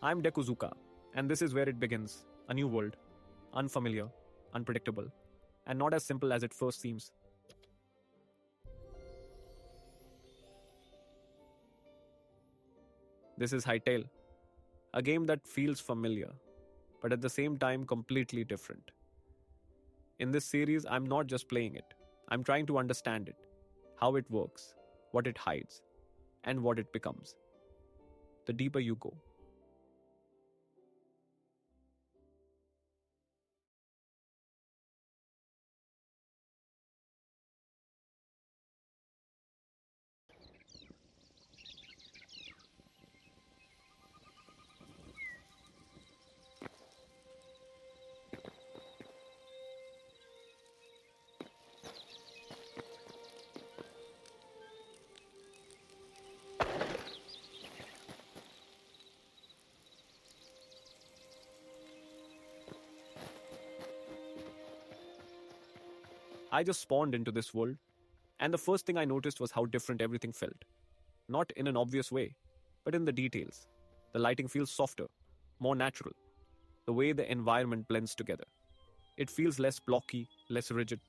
I'm Dekuzuka, and this is where it begins. A new world. Unfamiliar, unpredictable, and not as simple as it first seems. This is Hytale, a game that feels familiar, but at the same time completely different. In this series, I'm not just playing it, I'm trying to understand it, how it works, what it hides, and what it becomes. The deeper you go. I just spawned into this world, and the first thing I noticed was how different everything felt. Not in an obvious way, but in the details. The lighting feels softer, more natural, the way the environment blends together. It feels less blocky, less rigid.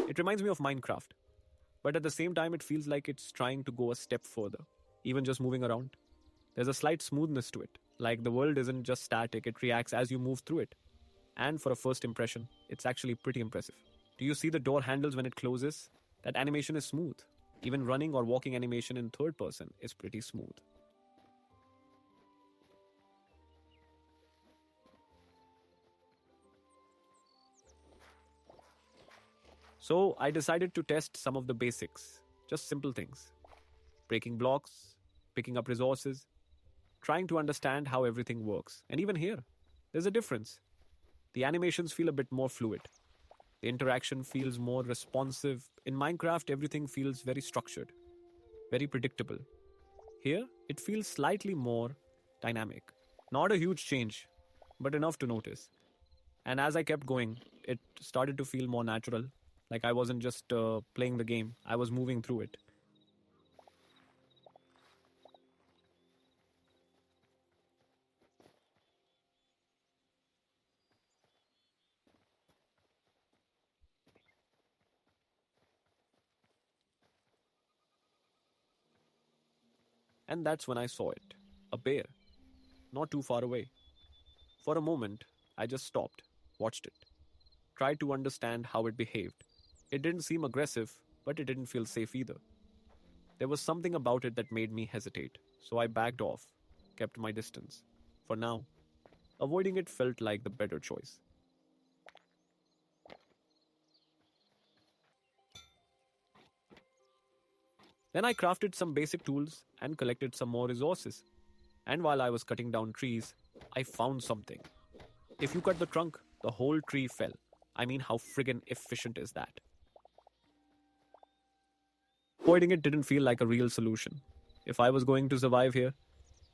It reminds me of Minecraft, but at the same time, it feels like it's trying to go a step further, even just moving around. There's a slight smoothness to it, like the world isn't just static, it reacts as you move through it. And for a first impression, it's actually pretty impressive. Do you see the door handles when it closes? That animation is smooth. Even running or walking animation in third person is pretty smooth. So I decided to test some of the basics, just simple things. Breaking blocks, picking up resources, trying to understand how everything works. And even here, there's a difference. The animations feel a bit more fluid. The interaction feels more responsive. In Minecraft, everything feels very structured, very predictable. Here, it feels slightly more dynamic. Not a huge change, but enough to notice. And as I kept going, it started to feel more natural. Like I wasn't just playing the game, I was moving through it. And that's when I saw it, a bear, not too far away. For a moment, I just stopped, watched it, tried to understand how it behaved. It didn't seem aggressive, but it didn't feel safe either. There was something about it that made me hesitate, so I backed off, kept my distance. For now, avoiding it felt like the better choice. Then I crafted some basic tools and collected some more resources. And while I was cutting down trees, I found something. If you cut the trunk, the whole tree fell. I mean, how friggin' efficient is that? Avoiding it didn't feel like a real solution. If I was going to survive here,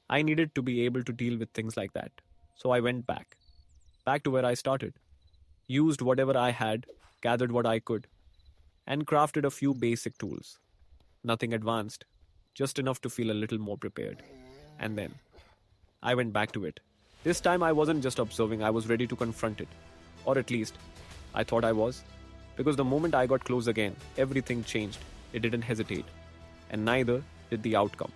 I needed to be able to deal with things like that. So I went back to where I started, used whatever I had, gathered what I could, and crafted a few basic tools. Nothing advanced, just enough to feel a little more prepared. And then I went back to it. This time I wasn't just observing, I was ready to confront it. Or at least, I thought I was. Because the moment I got close again, everything changed. It didn't hesitate. And neither did the outcome.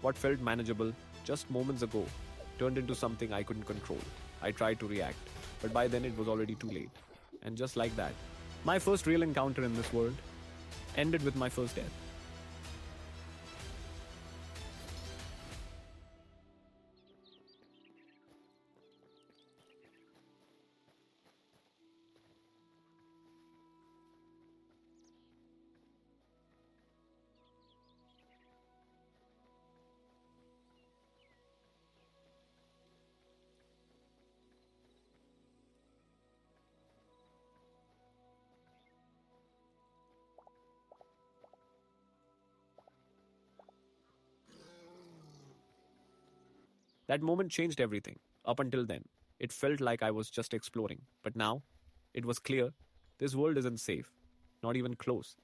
What felt manageable just moments ago turned into something I couldn't control. I tried to react, but by then it was already too late. And just like that, my first real encounter in this world ended with my first death. That moment changed everything. Up until then, it felt like I was just exploring. But now, it was clear this world isn't safe, not even close.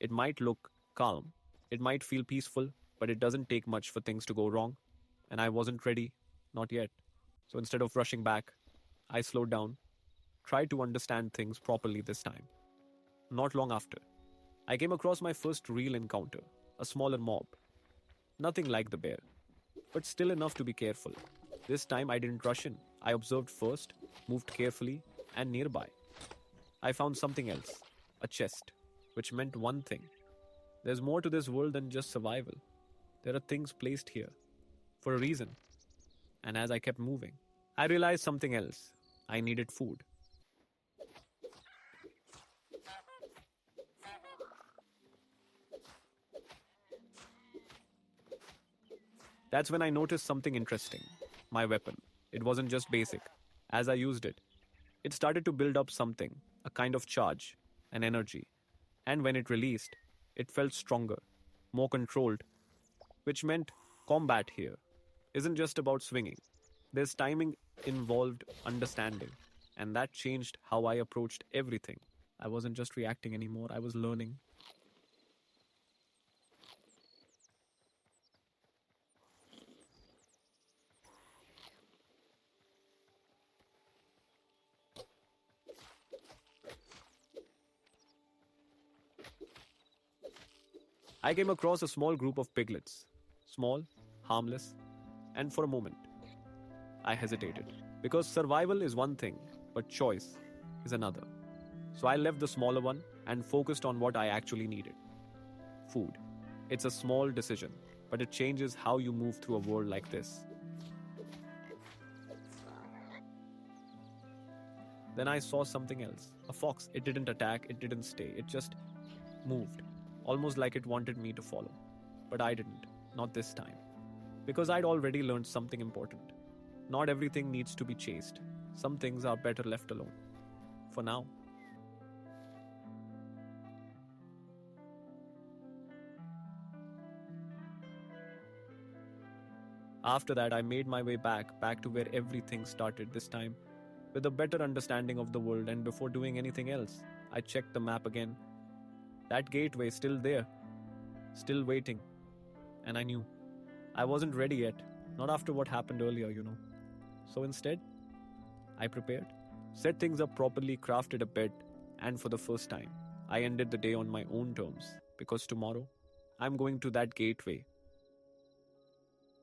It might look calm, it might feel peaceful, but it doesn't take much for things to go wrong. And I wasn't ready, not yet. So instead of rushing back, I slowed down, tried to understand things properly this time. Not long after, I came across my first real encounter, a smaller mob. Nothing like the bear, but still enough to be careful. This time I didn't rush in. I observed first, moved carefully, and nearby, I found something else, a chest, which meant one thing. There's more to this world than just survival. There are things placed here for a reason. And as I kept moving, I realized something else. I needed food. That's when I noticed something interesting. My weapon. It wasn't just basic. As I used it, it started to build up something, a kind of charge, an energy. And when it released, it felt stronger, more controlled, which meant combat here isn't just about swinging. There's timing involved, understanding, and that changed how I approached everything. I wasn't just reacting anymore, I was learning. I came across a small group of piglets. Small, harmless, and for a moment, I hesitated. Because survival is one thing, but choice is another. So I left the smaller one and focused on what I actually needed food. It's a small decision, but it changes how you move through a world like this. Then I saw something else a fox. It didn't attack, it didn't stay, it just moved, almost like it wanted me to follow. But I didn't, not this time. Because I'd already learned something important. Not everything needs to be chased, some things are better left alone. For now. After that, I made my way back to where everything started this time, with a better understanding of the world, and before doing anything else, I checked the map again. That gateway still there, still waiting, and I knew I wasn't ready yet, not after what happened earlier. So instead, I prepared, set things up properly, crafted a bed, and for the first time, I ended the day on my own terms because tomorrow, I'm going to that gateway